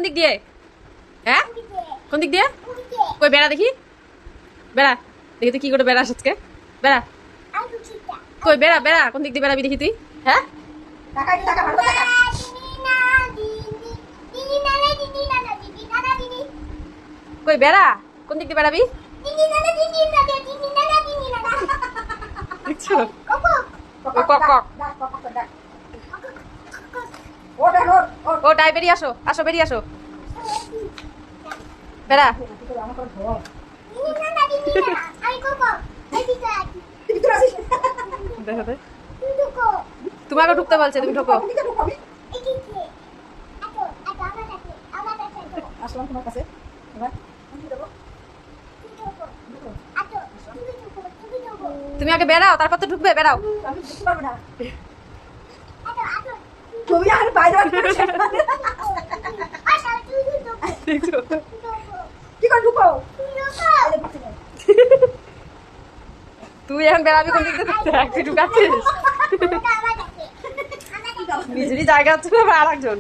দিক দিয়ে? হ্যাঁ, কোন দিক দিয়ে? কই বেড়া দেখি, বেড়া দেখি তুই কি করে বেড়াস আজকে। বেড়া কই, বেড়া বেড়া কোন দিক দিয়ে বেড়াবি দেখি তুই। হ্যাঁ, কই বেড়া কোন দিক দিয়ে বেড়াবি? দেখছো? Cock cock. ও ডাই, বেরিয়ে আসো, আসো বেরিয়ে আসো। বেড়া দেখো দে, তোমাকে ঢুকতে বলছে, তুমি ঢোকো। আসলাম তোমার কাছে এবার তুমি আগে বেড়াও, তারপর তো ঢুকবে। বেড়াও। আমি বুঝতে পারবো না তুমি আর বাইরে দেখছো? কি করে ঢুকো তুই এখন বেড়াবি কোন দিক দিয়ে? তুই ঢুকাচ্ছিস নিজেরই জায়গা হচ্ছে না, আরেকজন